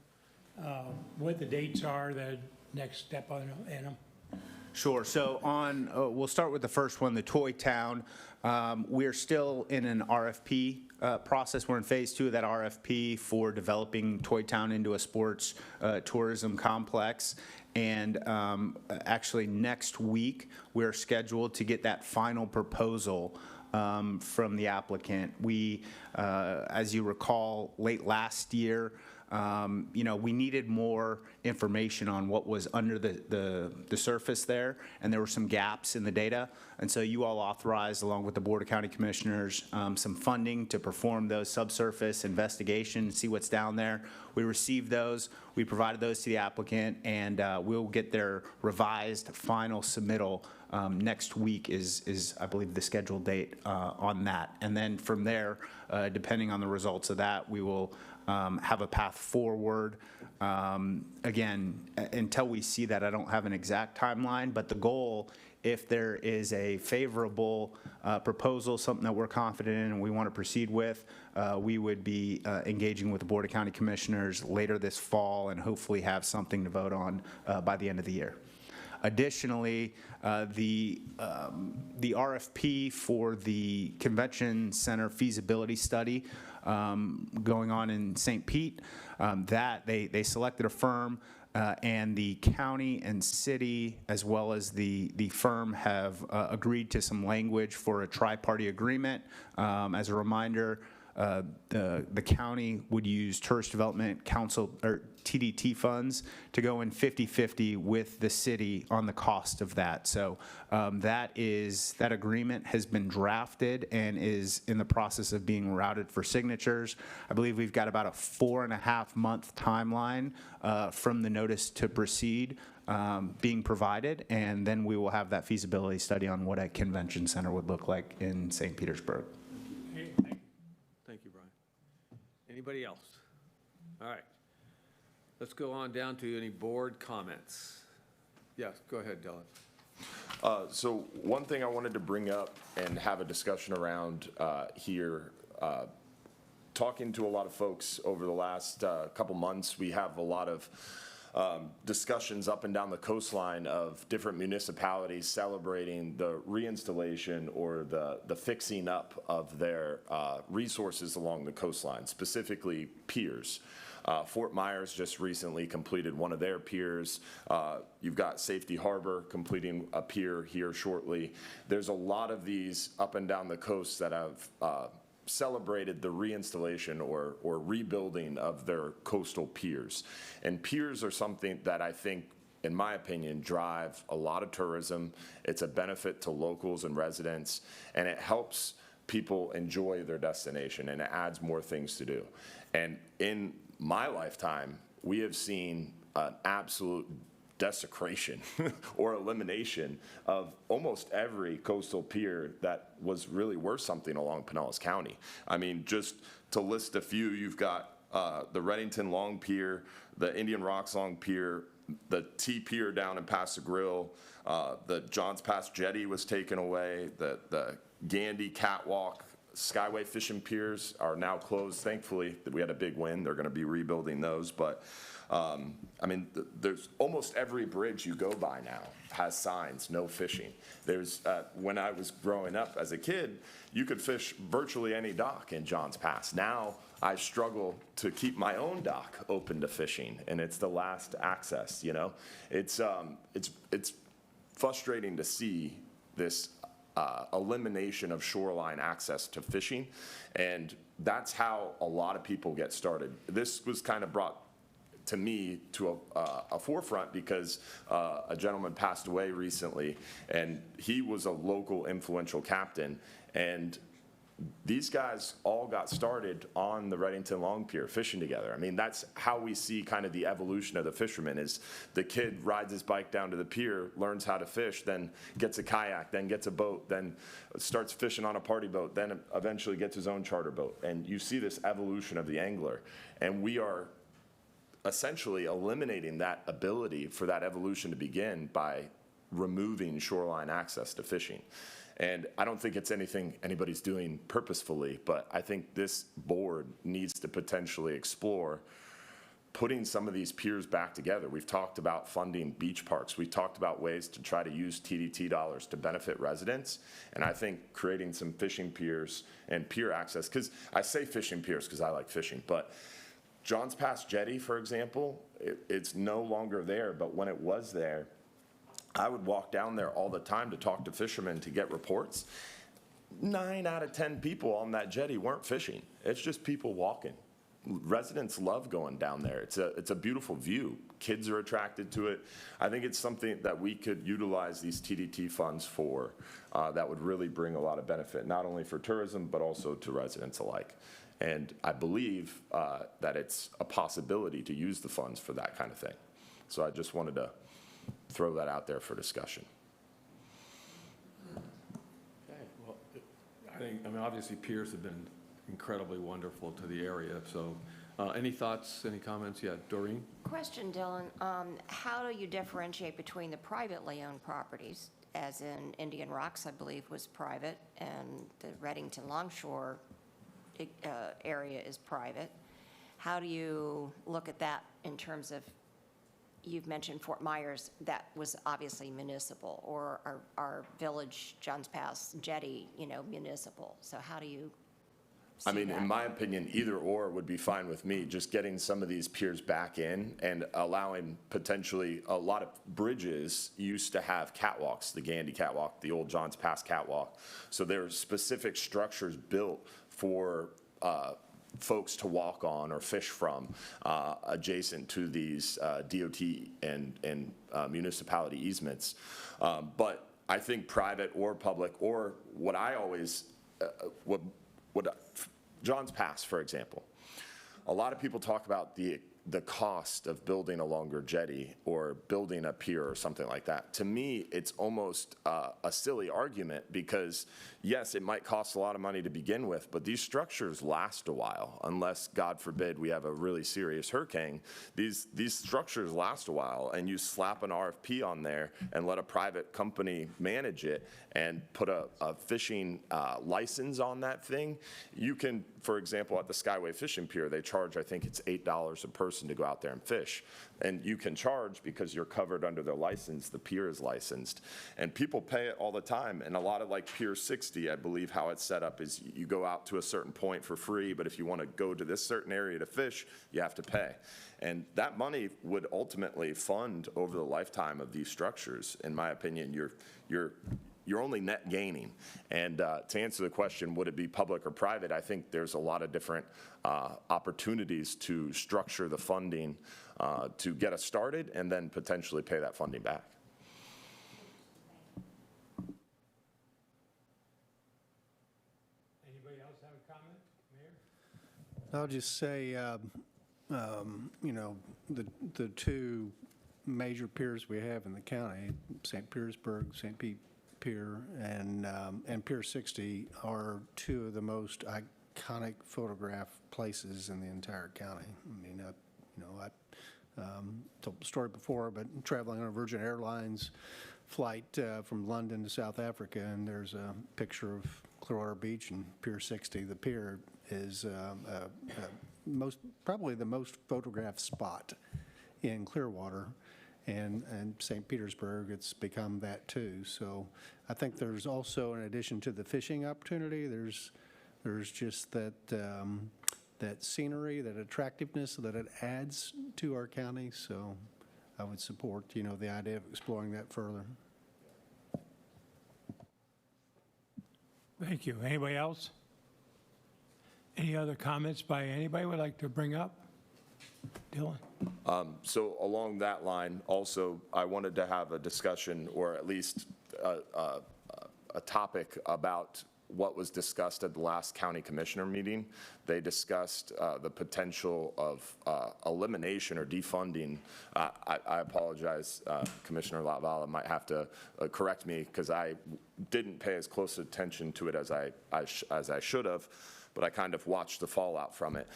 Speaker 11: What the dates are, the next step on them?
Speaker 3: Sure. So we'll start with the first one, the Toy Town. We're still in an RFP process. We're in phase 2 of that RFP for developing Toy Town into a sports tourism complex. And actually next week, we're scheduled to get that final proposal from the applicant. We, as you recall, late last year, we needed more information on what was under the surface there, and there were some gaps in the data. And so you all authorized, along with the Board of County Commissioners, some funding to perform those subsurface investigations, see what's down there. We received those. We provided those to the applicant, and we'll get their revised final submittal next week is, I believe, the scheduled date on that. And then from there, depending on the results of that, we will have a path forward. Again, until we see that, I don't have an exact timeline, but the goal, if there is a favorable proposal, something that we're confident in and we want to proceed with, we would be engaging with the Board of County Commissioners later this fall and hopefully have something to vote on by the end of the year. Additionally, the RFP for the Convention Center feasibility study going on in St. Pete, that they selected a firm, and the county and city, as well as the firm, have agreed to some language for a tri-party agreement. As a reminder, the county would use Tourist Development Council, or TDT funds, to go in 50-50 with the city on the cost of that. So that agreement has been drafted and is in the process of being routed for signatures. I believe we've got about a 4.5-month timeline from the notice to proceed being provided, and then we will have that feasibility study on what a convention center would look like in St. Petersburg.
Speaker 1: Thank you, Brian. Anybody else? All right. Let's go on down to any board comments. Yes, go ahead, Dylan.
Speaker 12: So one thing I wanted to bring up and have a discussion around here, talking to a lot of folks over the last couple months, we have a lot of discussions up and down the coastline of different municipalities celebrating the reinstallation or the fixing up of their resources along the coastline, specifically piers. Fort Myers just recently completed one of their piers. You've got Safety Harbor completing a pier here shortly. There's a lot of these up and down the coast that have celebrated the reinstallation or rebuilding of their coastal piers. And piers are something that I think, in my opinion, drive a lot of tourism. It's a benefit to locals and residents, and it helps people enjoy their destination, and it adds more things to do. And in my lifetime, we have seen an absolute desecration or elimination of almost every coastal pier that was really worth something along Pinellas County. I mean, just to list a few, you've got the Reddington Long Pier, the Indian Rocks Long Pier, the T Pier down in Pass the Grill, the Johns Pass Jetty was taken away, the Gandy Catwalk, Skyway fishing piers are now closed. Thankfully, we had a big win. They're going to be rebuilding those. But, I mean, there's almost every bridge you go by now has signs, no fishing. There's, when I was growing up as a kid, you could fish virtually any dock in Johns Pass. Now, I struggle to keep my own dock open to fishing, and it's the last access, you know? It's frustrating to see this elimination of shoreline access to fishing, and that's how a lot of people get started. This was kind of brought to me to a forefront because a gentleman passed away recently, and he was a local influential captain, and these guys all got started on the Reddington Long Pier fishing together. I mean, that's how we see kind of the evolution of the fisherman is the kid rides his bike down to the pier, learns how to fish, then gets a kayak, then gets a boat, then starts fishing on a party boat, then eventually gets his own charter boat. And you see this evolution of the angler. And we are essentially eliminating that ability for that evolution to begin by removing shoreline access to fishing. And I don't think it's anything anybody's doing purposefully, but I think this board needs to potentially explore putting some of these piers back together. We've talked about funding beach parks. We've talked about ways to try to use TDT dollars to benefit residents. And I think creating some fishing piers and pier access, because I say fishing piers because I like fishing, but Johns Pass Jetty, for example, it's no longer there, but when it was there, I would walk down there all the time to talk to fishermen to get reports. 9 out of 10 people on that jetty weren't fishing. It's just people walking. Residents love going down there. It's a beautiful view. Kids are attracted to it. I think it's something that we could utilize these TDT funds for that would really bring a lot of benefit, not only for tourism, but also to residents alike. And I believe that it's a possibility to use the funds for that kind of thing. So I just wanted to throw that out there for discussion.
Speaker 1: Okay, well, I mean, obviously piers have been incredibly wonderful to the area, so Any thoughts, any comments? Yeah, Doreen?
Speaker 14: Question, Dylan. How do you differentiate between the privately owned properties, as in Indian Rocks, I believe, was private, and the Reddington Longshore area is private? How do you look at that in terms of, you've mentioned Fort Myers, that was obviously municipal, or our village, Johns Pass Jetty, municipal. So how do you
Speaker 12: I mean,
Speaker 14: that?
Speaker 12: in my opinion, either or would be fine with me, just getting some of these piers back in and allowing potentially, a lot of bridges used to have catwalks, the Gandy catwalk, the old Johns Pass catwalk. So there's specific structures built for folks to walk on or fish from adjacent to these DOT and municipality easements. But I think private or public, or what I always, Johns Pass, for example. A lot of people talk about the cost of building a longer jetty or building a pier or something like that. To me, it's almost a silly argument because, yes, it might cost a lot of money to begin with, but these structures last a while, unless, God forbid, we have a really serious hurricane. These structures last a while, and you slap an RFP on there and let a private company manage it and put a fishing license on that thing. You can, for example, at the Skyway Fishing Pier, they charge, I think it's $8 a person to go out there and fish. And you can charge because you're covered under their license, the pier is licensed. And people pay it all the time. And a lot of like Pier 60, I believe how it's set up is you go out to a certain point for free, but if you want to go to this certain area to fish, you have to pay. And that money would ultimately fund over the lifetime of these structures. In my opinion, you're only net gaining. And to answer the question, would it be public or private, I think there's a lot of different opportunities to structure the funding to get us started and then potentially pay that funding back.
Speaker 11: Anybody else have a comment? Mayor?
Speaker 15: I'll just say, the two major piers we have in the county, St. Petersburg, St. Pete Pier and Pier 60 are two of the most iconic photograph places in the entire county. I mean, I told the story before, but traveling on a Virgin Airlines flight from London to South Africa, and there's a picture of Clearwater Beach and Pier 60. The pier is probably the most photographed spot in Clearwater. And St. Petersburg, it's become that too. So I think there's also, in addition to the fishing opportunity, there's just that that scenery, that attractiveness that it adds to our county. So I would support, the idea of exploring that further.
Speaker 11: Thank you. Anybody else? Any other comments by anybody would like to bring up? Dylan?
Speaker 12: So along that line, also, I wanted to have a discussion, or at least a topic about what was discussed at the last county commissioner meeting. They discussed the potential of elimination or defunding. I apologize, Commissioner Latvala might have to correct me because I didn't pay as close attention to it as I should have. But I kind of watched the fallout from it.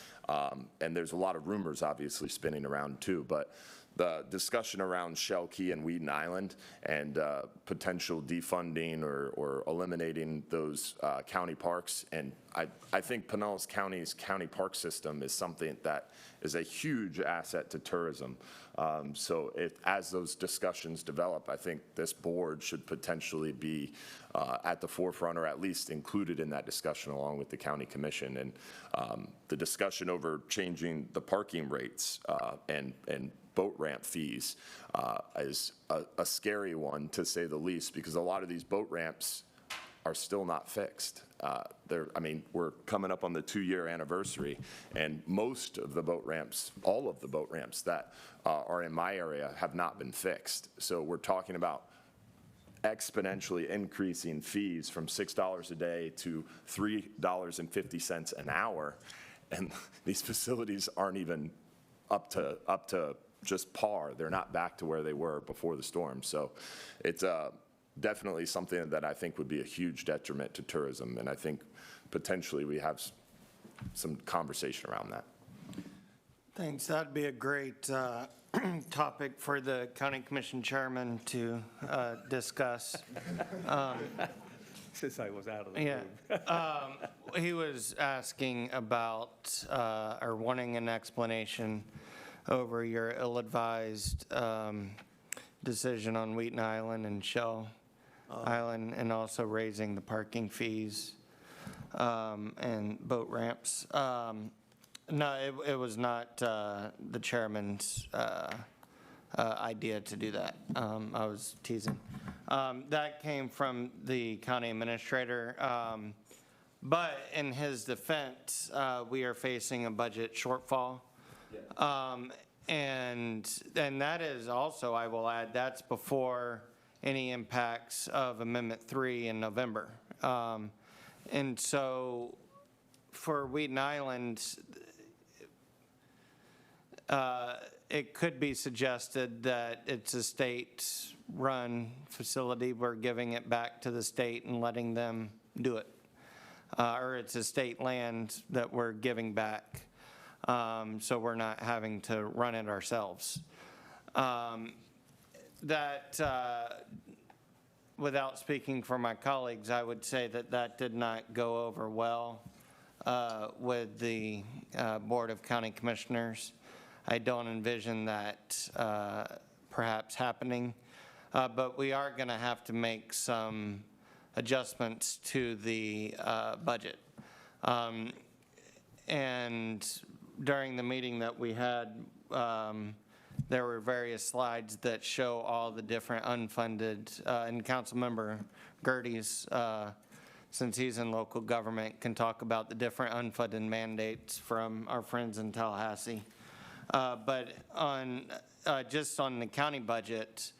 Speaker 12: And there's a lot of rumors obviously spinning around too, but the discussion around Shell Key and Weeden Island and potential defunding or eliminating those county parks. And I think Pinellas County's county park system is something that is a huge asset to tourism. So as those discussions develop, I think this board should potentially be at the forefront or at least included in that discussion along with the county commission. And the discussion over changing the parking rates and boat ramp fees is a scary one, to say the least, because a lot of these boat ramps are still not fixed. We're coming up on the 2-year anniversary, and most of the boat ramps, all of the boat ramps that are in my area have not been fixed. So we're talking about exponentially increasing fees from $6 a day to $3.50 an hour, and these facilities aren't even up to just par. They're not back to where they were before the storm. So it's definitely something that I think would be a huge detriment to tourism, and I think potentially we have some conversation around that.
Speaker 16: Thanks. That'd be a great topic for the county commission chairman to discuss.
Speaker 1: Since I was out of the
Speaker 16: Yeah.
Speaker 1: room.
Speaker 16: He was asking about, or wanting an explanation over your ill-advised decision on Wheaton Island and Shell Island, and also raising the parking fees and boat ramps. No, it was not the chairman's idea to do that. I was teasing. That came from the county administrator. But in his defense, we are facing a budget shortfall. And that is also, I will add, that's before any impacts of Amendment 3 in November. And so for Wheaton Island, it could be suggested that it's a state-run facility. We're giving it back to the state and letting them do it. Or it's a state land that we're giving back, so we're not having to run it ourselves. Without speaking for my colleagues, I would say that that did not go over well with the Board of County Commissioners. I don't envision that perhaps happening, but we are going to have to make some adjustments to the budget. And during the meeting that we had, there were various slides that show all the different unfunded, and Councilmember Gertie's, since he's in local government, can talk about the different unfunded mandates from our friends in Tallahassee. But on just on the county budget,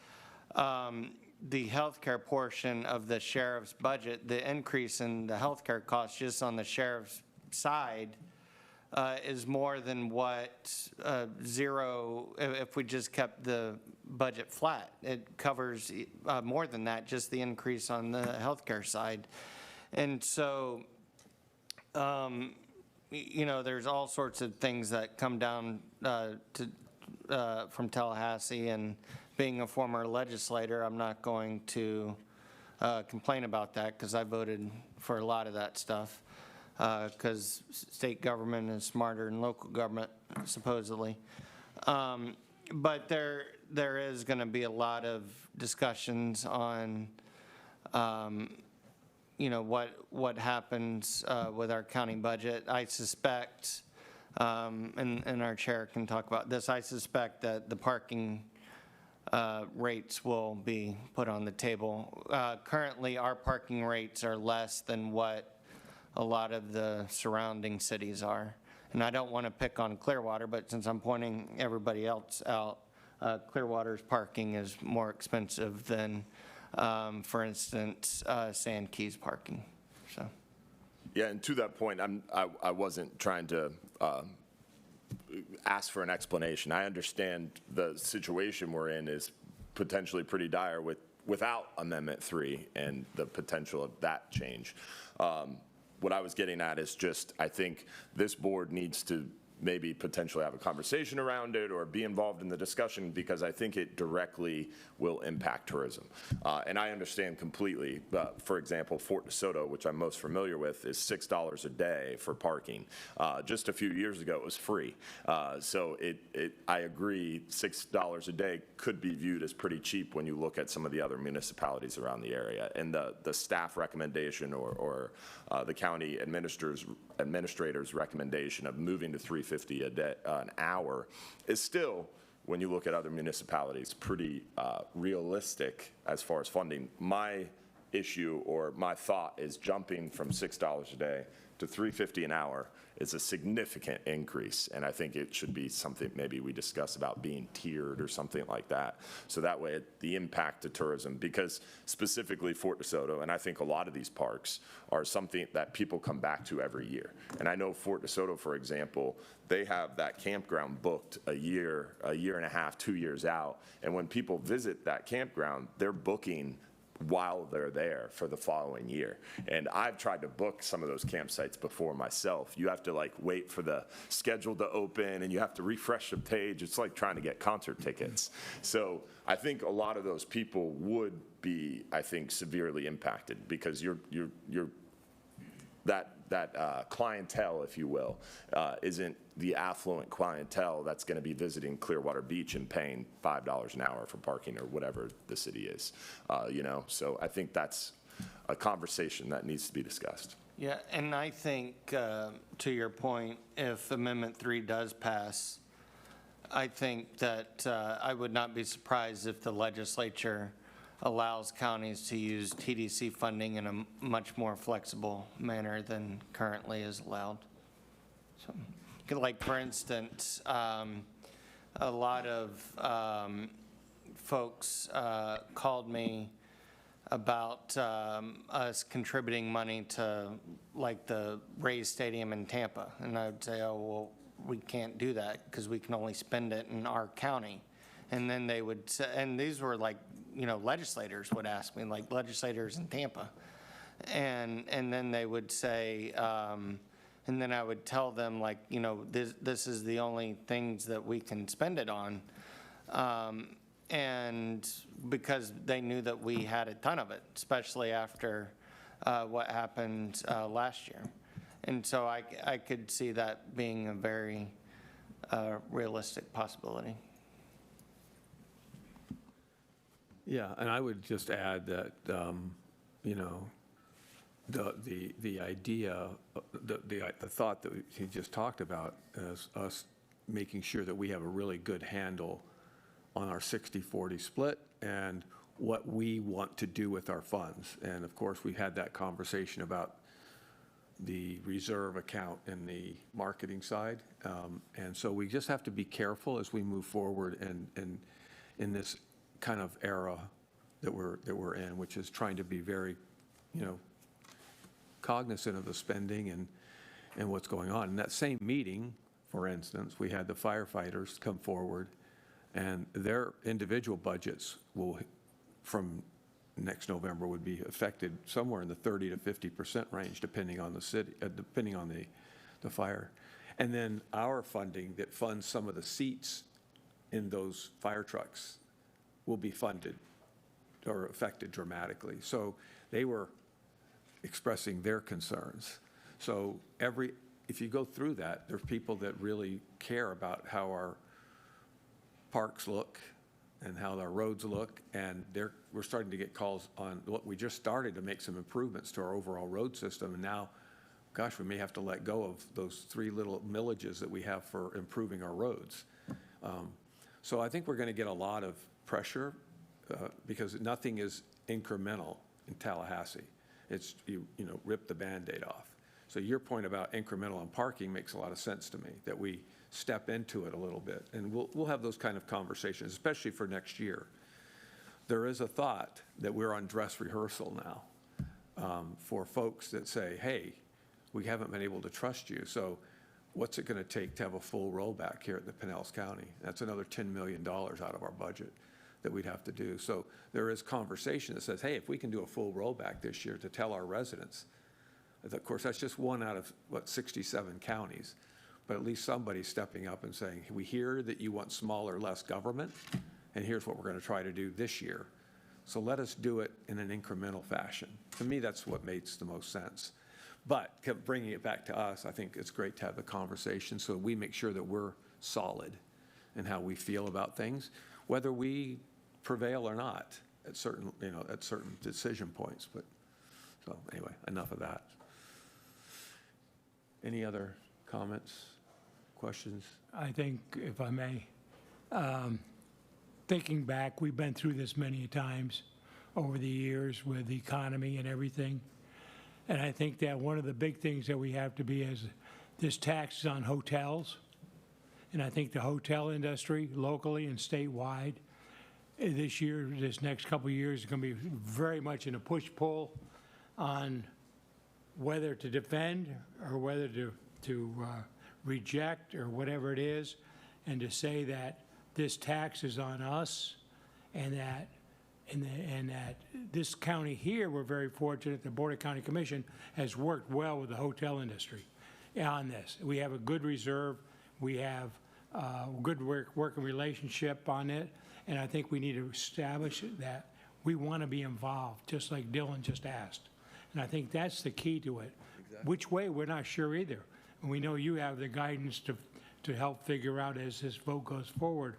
Speaker 16: the healthcare portion of the sheriff's budget, the increase in the healthcare costs just on the sheriff's side is more than what zero, if we just kept the budget flat. It covers more than that, just the increase on the healthcare side. And so, you know, there's all sorts of things that come down from Tallahassee, and being a former legislator, I'm not going to complain about that because I voted for a lot of that stuff because state government is smarter than local government, supposedly. But there is going to be a lot of discussions on you know, what happens with our county budget. I suspect, and our chair can talk about this, I suspect that the parking rates will be put on the table. Currently, our parking rates are less than what a lot of the surrounding cities are. And I don't want to pick on Clearwater, but since I'm pointing everybody else out, Clearwater's parking is more expensive than, for instance, Sand Keys parking. So.
Speaker 12: Yeah, and to that point, I wasn't trying to ask for an explanation. I understand the situation we're in is potentially pretty dire without Amendment 3 and the potential of that change. What I was getting at is just, I think this board needs to maybe potentially have a conversation around it or be involved in the discussion, because I think it directly will impact tourism. And I understand completely, for example, Fort DeSoto, which I'm most familiar with, is $6 a day for parking. Just a few years ago, it was free. So I agree, $6 a day could be viewed as pretty cheap when you look at some of the other municipalities around the area. And the staff recommendation or the county administrator's recommendation of moving to $3.50 a day, an hour, is still, when you look at other municipalities, pretty realistic as far as funding. My issue or my thought is jumping from $6 a day to $3.50 an hour is a significant increase, and I think it should be something maybe we discuss about being tiered or something like that, so that way the impact to tourism, because specifically Fort DeSoto, and I think a lot of these parks are something that people come back to every year. And I know Fort DeSoto, for example, they have that campground booked a year and a half, 2 years out, and when people visit that campground, they're booking while they're there for the following year. And I've tried to book some of those campsites before myself. You have to like wait for the schedule to open and you have to refresh the page. It's like trying to get concert tickets. So I think a lot of those people would be, I think, severely impacted because that clientele, if you will, isn't the affluent clientele that's going to be visiting Clearwater Beach and paying $5 an hour for parking or whatever the city is, you know? So I think that's a conversation that needs to be discussed.
Speaker 16: Yeah, and I think, to your point, if Amendment 3 does pass, I think that I would not be surprised if the legislature allows counties to use TDC funding in a much more flexible manner than currently is allowed. So, like, for instance, a lot of folks called me about us contributing money to, like, the Rays Stadium in Tampa. And I would say, oh, well, we can't do that because we can only spend it in our county. And then they would say, and these were like, you know, legislators would ask me, like legislators in Tampa. And then they would say, and then I would tell them, like, you know, this is the only things that we can spend it on. And because they knew that we had a ton of it, especially after what happened last year. And so I could see that being a very realistic possibility.
Speaker 1: Yeah, and I would just add that, you know, the idea, the thought that he just talked about is us making sure that we have a really good handle on our 60-40 split and what we want to do with our funds. And of course, we had that conversation about the reserve account and the marketing side. And so we just have to be careful as we move forward and in this kind of era that we're in, which is trying to be very, you know, cognizant of the spending and what's going on. In that same meeting, for instance, we had the firefighters come forward and their individual budgets will, from next November, would be affected somewhere in the 30 to 50% range, depending on the city, depending on the fire. And then our funding that funds some of the seats in those fire trucks will be funded or affected dramatically. So they were expressing their concerns. So if you go through that, there are people that really care about how our parks look and how our roads look, and we're starting to get calls on what we just started to make some improvements to our overall road system, and now, gosh, we may have to let go of those 3 little millages that we have for improving our roads. So I think we're going to get a lot of pressure because nothing is incremental in Tallahassee. It's, you know, rip the Band-Aid off. So your point about incremental on parking makes a lot of sense to me, that we step into it a little bit. And we'll have those kind of conversations, especially for next year. There is a thought that we're on dress rehearsal now for folks that say, hey, we haven't been able to trust you. So what's it going to take to have a full rollback here at the Pinellas County? That's another $10 million out of our budget that we'd have to do. So there is conversation that says, hey, if we can do a full rollback this year to tell our residents, of course, that's just one out of, 67 counties. But at least somebody's stepping up and saying, we hear that you want smaller, less government, and here's what we're going to try to do this year. So let us do it in an incremental fashion. To me, that's what makes the most sense. But bringing it back to us, I think it's great to have the conversation so we make sure that we're solid in how we feel about things, whether we prevail or not at certain, you know, at certain decision points. But so anyway, enough of that. Any other comments, questions?
Speaker 11: I think, if I may, thinking back, we've been through this many times over the years with the economy and everything. And I think that one of the big things that we have to be is this tax is on hotels. And I think the hotel industry, locally and statewide, this year, this next couple of years, is going to be very much in a push-pull on whether to defend or whether to reject or whatever it is, and to say that this tax is on us and that and that this county here, we're very fortunate, the Board of County Commission has worked well with the hotel industry on this. We have a good reserve, we have good working relationship on it, and I think we need to establish that we want to be involved, just like Dylan just asked. And I think that's the key to it. Which way, we're not sure either. And we know you have the guidance to help figure out as this vote goes forward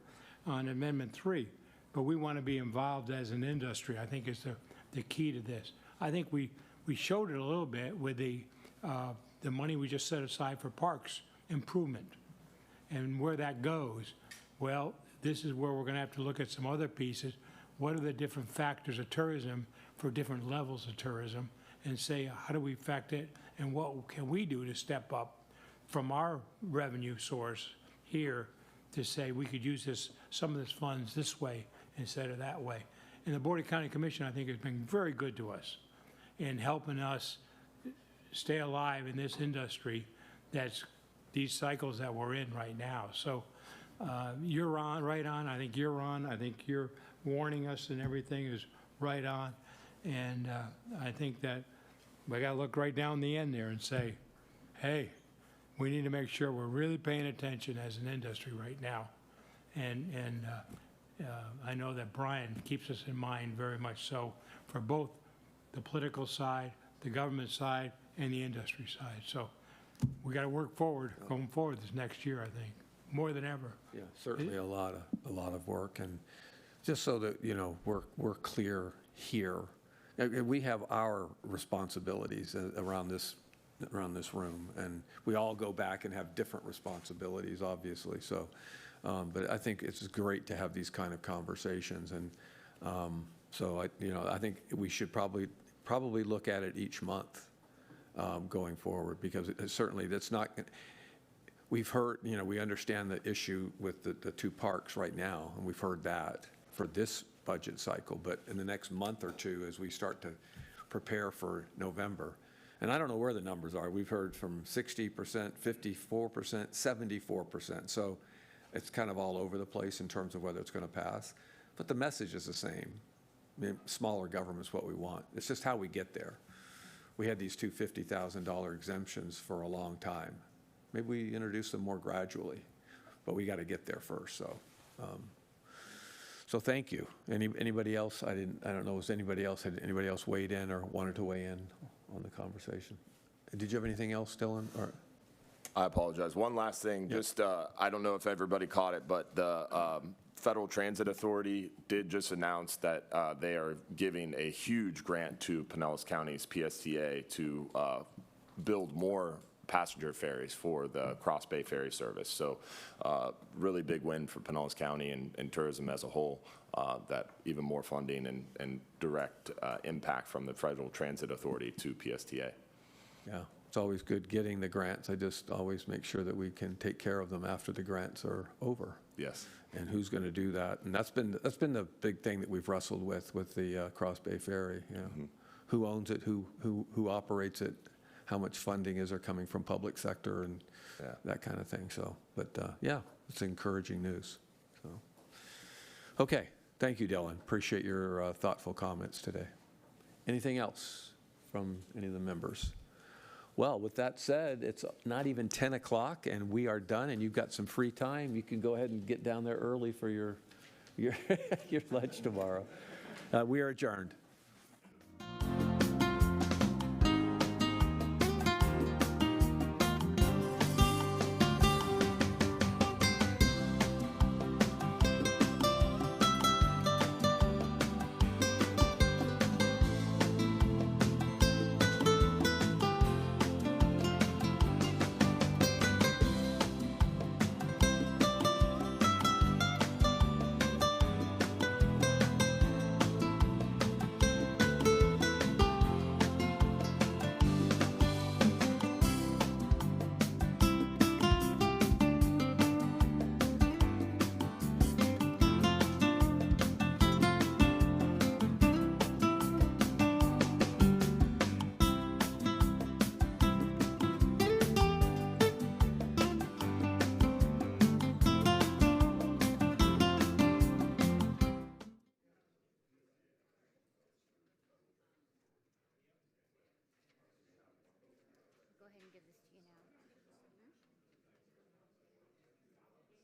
Speaker 11: on Amendment 3. But we want to be involved as an industry, I think is the key to this. I think we showed it a little bit with the money we just set aside for parks improvement. And where that goes, well, this is where we're going to have to look at some other pieces. What are the different factors of tourism for different levels of tourism, and say, how do we affect it, and what can we do to step up from our revenue source here to say we could use some of this funds this way instead of that way. And the Board of County Commission, I think, has been very good to us in helping us stay alive in this industry that's these cycles that we're in right now. So you're right on. I think you're on. I think you're warning us and everything is right on. And I think that we got to look right down the end there and say, hey, we need to make sure we're really paying attention as an industry right now. And I know that Brian keeps us in mind very much so for both the political side, the government side, and the industry side. So we got to work forward, going forward this next year, I think, more than ever.
Speaker 1: Yeah, certainly a lot of work, and just so that, you know, we're clear here. We have our responsibilities around this room, and we all go back and have different responsibilities, obviously. So, but I think it's great to have these kind of conversations, and so I think we should probably look at it each month going forward, because certainly that's not. We've heard, we understand the issue with the two parks right now, and we've heard that for this budget cycle, but in the next month or two, as we start to prepare for November, and I don't know where the numbers are. We've heard from 60%, 54%, 74%. So it's kind of all over the place in terms of whether it's going to pass. But the message is the same. I mean, smaller government's what we want. It's just how we get there. We had these two $50,000 exemptions for a long time. Maybe we introduce them more gradually, but we got to get there first. So thank you. Anybody else? I don't know. Had anybody else weighed in or wanted to weigh in on the conversation? Did you have anything else, Dylan? Or?
Speaker 12: I apologize. One last thing. Yep. Just I don't know if everybody caught it, but the Federal Transit Authority did just announce that they are giving a huge grant to Pinellas County's PSTA to build more passenger ferries for the Cross Bay Ferry service. So really big win for Pinellas County and tourism as a whole, that even more funding and direct impact from the Federal Transit Authority to PSTA.
Speaker 1: Yeah, it's always good getting the grants. I just always make sure that we can take care of them after the grants are over.
Speaker 12: Yes.
Speaker 1: And who's going to do that? And that's been the big thing that we've wrestled with the Cross Bay Ferry. Mm-hmm. Who owns it? Who operates it? How much funding is there coming from public sector and that kind of thing. So, but yeah, it's encouraging news. So, okay, thank you, Dylan. Appreciate your thoughtful comments today. Anything else from any of the members? Well, with that said, it's not even 10 o'clock and we are done, and you've got some free time. You can go ahead and get down there early for your lunch tomorrow. We are adjourned.